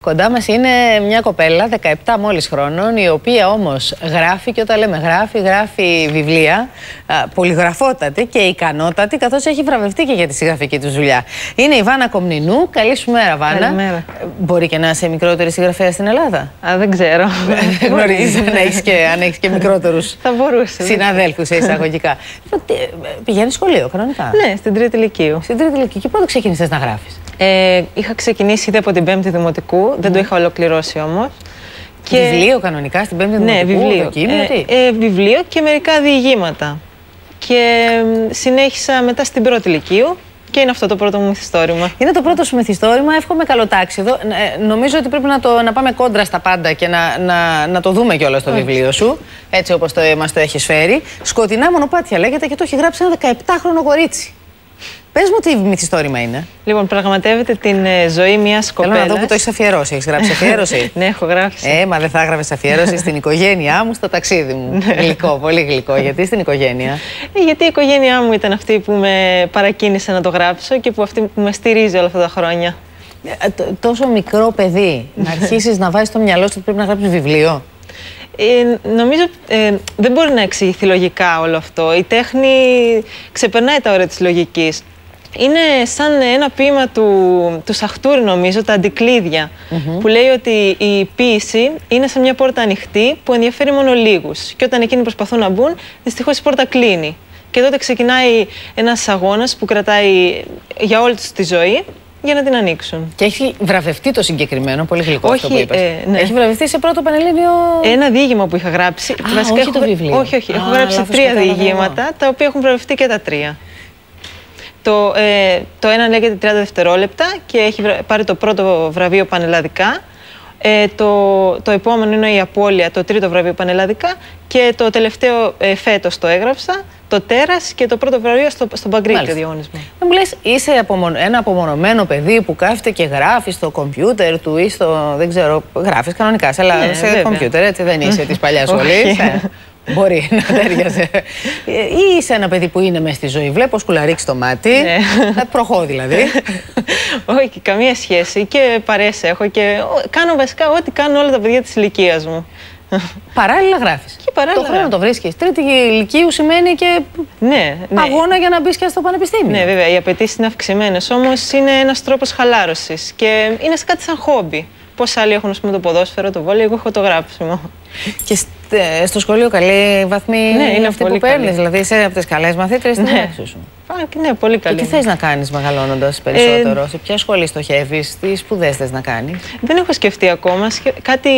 Κοντά μας είναι μια κοπέλα 17 μόλις χρόνων, η οποία όμως γράφει, και όταν λέμε γράφει βιβλία, πολυγραφότατη και ικανότατη, καθώς έχει βραβευτεί και για τη συγγραφική του δουλειά. Είναι η Βάνα Κομνηνού. Καλή σου μέρα, Βάνα. Καλημέρα. Μπορεί και να είσαι μικρότερη συγγραφέα στην Ελλάδα. Δεν ξέρω. Δεν γνωρίζεις αν έχεις και μικρότερους συναδέλφους εισαγωγικά. Πηγαίνεις σχολείο, κανονικά. Ναι, στην τρίτη λυκείου. Στην τρίτη λυκείου. Και πότε ξεκίνησες να γράφεις? Είχα ξεκινήσει ήδη από την πέμπτη δημοτικού, δεν το είχα ολοκληρώσει όμως. Βιβλίο κανονικά στην πέμπτη δημοτικού? Ναι, βιβλίο. Βιβλίο και μερικά διηγήματα. Και συνέχισα μετά στην πρώτη λυκείου και είναι αυτό το πρώτο μου μυθιστόρημα. Είναι το πρώτο σου μυθιστόρημα, εύχομαι καλό τάξιδο. Νομίζω ότι πρέπει να πάμε κόντρα στα πάντα και να το δούμε κιόλας το βιβλίο σου, έτσι όπως μας το έχεις φέρει. Σκοτεινά μονοπάτια λέγεται και το έχει γράψει ένα 17χρονο κορίτσι. Πες μου τι μυθιστόρημα είναι. Λοιπόν, πραγματεύεται την ζωή μιας κοπέλας. Θέλω να δω που το έχεις αφιερώσει. Έχεις γράψει αφιέρωση? Ναι, έχω γράψει. Μα δεν θα έγραφες αφιέρωση στην οικογένειά μου, στο ταξίδι μου. Γλυκό, πολύ γλυκό. Γιατί στην οικογένεια? Γιατί η οικογένειά μου ήταν αυτή που με παρακίνησε να το γράψω και αυτή που με στηρίζει όλα αυτά τα χρόνια. Τόσο μικρό παιδί, να αρχίσεις να βάζεις στο μυαλό σου ότι πρέπει να γράψεις βιβλίο. Νομίζω δεν μπορεί να εξηγηθεί λογικά όλο αυτό. Η τέχνη ξεπερνάει τα όρια της λογικής. Είναι σαν ένα ποίημα του Σαχτούρη, νομίζω, τα Αντικλείδια, που λέει ότι η ποίηση είναι σαν μια πόρτα ανοιχτή που ενδιαφέρει μόνο λίγους. Και όταν εκείνοι προσπαθούν να μπουν, δυστυχώς η πόρτα κλείνει. Και τότε ξεκινάει ένας αγώνας που κρατάει για όλη τους τη ζωή, για να την ανοίξουν. Και έχει βραβευτεί το συγκεκριμένο, πολύ γλυκό αυτό που είπες. Ναι. Έχει βραβευτεί σε πρώτο πανελλήνιο. Ένα διήγημα που είχα γράψει. Όχι το βιβλίο. Όχι. Έχω γράψει 3 διηγήματα, τα οποία έχουν βραβευτεί και τα 3. Το ένα λέγεται 30 δευτερόλεπτα και έχει πάρει το πρώτο βραβείο πανελλαδικά. Το επόμενο είναι η Απώλεια, το τρίτο βραβείο πανελλαδικά. Και το τελευταίο φέτος το έγραψα, το Τέρας, και το πρώτο βραβείο στον Παγκρίτιο διαγωνισμό. Μου λες, είσαι ένα απομονωμένο παιδί που κάθεται και γράφει στο κομπιούτερ του ή στο, δεν ξέρω, γράφεις κανονικά σε κομπιούτερ, έτσι δεν είσαι της παλιάς σχολής. Μπορεί να τέριαζε. Ή είσαι ένα παιδί που είναι μέσα στη ζωή. Βλέπω σκουλαρίξει το μάτι. Προχώ δηλαδή. Όχι, καμία σχέση. Και παρέες έχω και κάνω βασικά ό,τι κάνουν όλα τα παιδιά της ηλικίας μου. Παράλληλα γράφεις. Και παράλληλα. Το χρόνο το βρίσκεις. Τρίτη ηλικίου σημαίνει και αγώνα για να μπεις και στο πανεπιστήμιο. Ναι, βέβαια. Οι απαιτήσεις είναι αυξημένες. Όμως είναι ένας τρόπος χαλάρωσης. Και είναι κάτι σαν χόμπι. Πώς άλλοι έχουν, ας πούμε, το ποδόσφαιρο, το βόλεϊ, εγώ έχω το γράψιμο. Και στο σχολείο καλή βαθμή είναι αυτή που παίρνεις, δηλαδή είσαι από τις καλές μαθήτρες στην τάξη σου. Ναι, πολύ καλή. Και τι θες να κάνεις μεγαλώνοντας περισσότερο, σε ποια σχολή στοχεύεις, τι σπουδές θες να κάνεις? Δεν έχω σκεφτεί ακόμα. Κάτι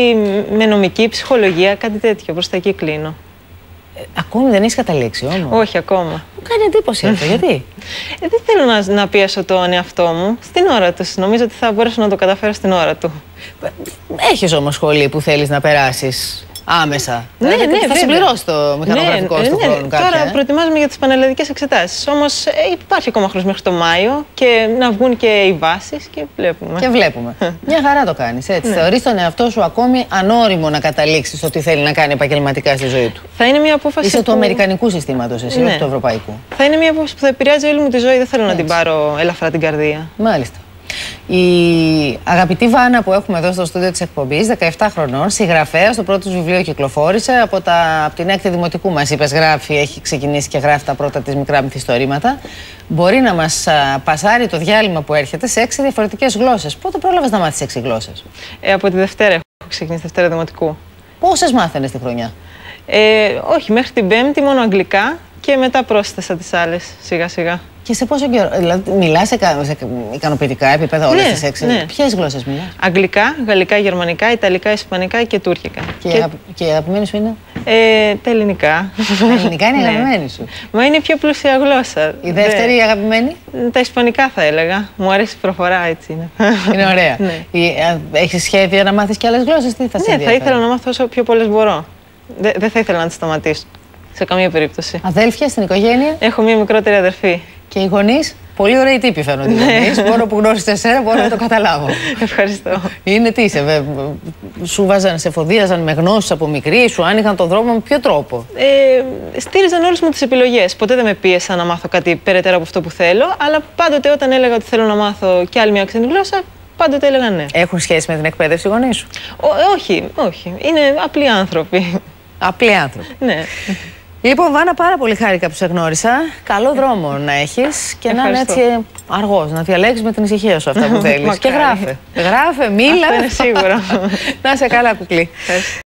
με νομική, ψυχολογία, κάτι τέτοιο. Προς τα εκεί κλείνω. Ακόμη δεν έχεις καταλήξει όμως? Όχι, ακόμα. Μου κάνει εντύπωση αυτό, γιατί? Δεν θέλω να πιέσω τον εαυτό μου στην ώρα του. Νομίζω ότι θα μπορέσω να το καταφέρω στην ώρα του. Έχεις όμως σχολή που θέλεις να περάσεις άμεσα? Ναι, θα συμπληρώσει το μηχανογραφικό του χρόνου κάποια. Τώρα προετοιμάζουμε για τις πανελλαδικές εξετάσεις. Όμως υπάρχει ακόμα χρόνος μέχρι το Μάιο και να βγουν και οι βάσεις και βλέπουμε. Μια χαρά το κάνεις, έτσι. Θεωρείς τον εαυτό σου ακόμη ανώριμο να καταλήξεις στο τι θέλει να κάνει επαγγελματικά στη ζωή του? Θα είναι μια απόφαση. Είσαι του αμερικανικού συστήματος, εσύ, όχι του ευρωπαϊκού. Θα είναι μια απόφαση που θα επηρεάζει όλη μου τη ζωή. Δεν θέλω να την πάρω ελαφρά την καρδία. Μάλιστα. Η αγαπητή Βάνα που έχουμε εδώ στο στούντιο της εκπομπής, 17 χρονών, συγγραφέας, το πρώτο του βιβλίο κυκλοφόρησε από την 6η Δημοτικού, μας είπες, έχει ξεκινήσει και γράφει τα πρώτα της μικρά μυθιστορήματα. Μπορεί να μας πασάρει το διάλειμμα που έρχεται σε 6 διαφορετικές γλώσσες. Πότε πρόλαβες να μάθεις 6 γλώσσες? Από τη Δευτέρα έχω ξεκινήσει, Δευτέρα Δημοτικού. Πόσες μάθαινες τη χρονιά? Όχι, μέχρι την Πέμπτη μόνο αγγλικά και μετά πρόσθεσα τις άλλες σιγά σιγά. Και σε πόσο καιρό, δηλαδή μιλάς σε ικανοποιητικά επίπεδα όλες τις 6? Ποιες γλώσσες μιλάς? Αγγλικά, γαλλικά, γερμανικά, ιταλικά, ισπανικά και τουρκικά. Και η αγαπημένη σου είναι? Τα ελληνικά. Τα ελληνικά είναι η αγαπημένη σου? Μα είναι η πιο πλούσια γλώσσα. Η δεύτερη αγαπημένη? Τα ισπανικά θα έλεγα. Μου αρέσει η προφορά, έτσι είναι. Είναι ωραία. Έχεις σχέδια να μάθεις και άλλες γλώσσες? Τι θα σε ενδιαφέρει? Θα ήθελα να μάθω όσο πιο πολλές μπορώ. Δεν θα ήθελα να τις σταματήσω. Σε καμία περίπτωση. Αδέλφια στην οικογένεια? Έχω μία μικρότερη αδερφή. Και οι γονείς? Πολύ ωραίοι τύποι φαίνονται οι γονείς. Μόνο που γνώρισες εσένα μπορώ να το καταλάβω. Ευχαριστώ. Είναι τι είσαι, σου βάζαν, σε φοδίαζαν με γνώσεις από μικρή, σου άνοιγαν τον δρόμο, με ποιο τρόπο? Στήριζαν όλες μου τις επιλογές. Ποτέ δεν με πίεσαν να μάθω κάτι περαιτέρω από αυτό που θέλω, αλλά πάντοτε όταν έλεγα ότι θέλω να μάθω κι άλλη μια ξένη γλώσσα, Πάντοτε έλεγα ναι. Έχουν σχέση με την εκπαίδευση οι γονείς σου? Όχι, όχι. Είναι απλοί άνθρωποι. Απλοί άνθρωποι. Ναι. Λοιπόν, Βάνα, πάρα πολύ χάρηκα που σε γνώρισα. Καλό δρόμο να έχεις και να είναι έτσι αργός, να διαλέγεις με την ησυχία σου αυτά που θέλεις. Και γράφε. Γράφε, μίλα. Αυτό είναι σίγουρο. Να είσαι καλά, κουκλή.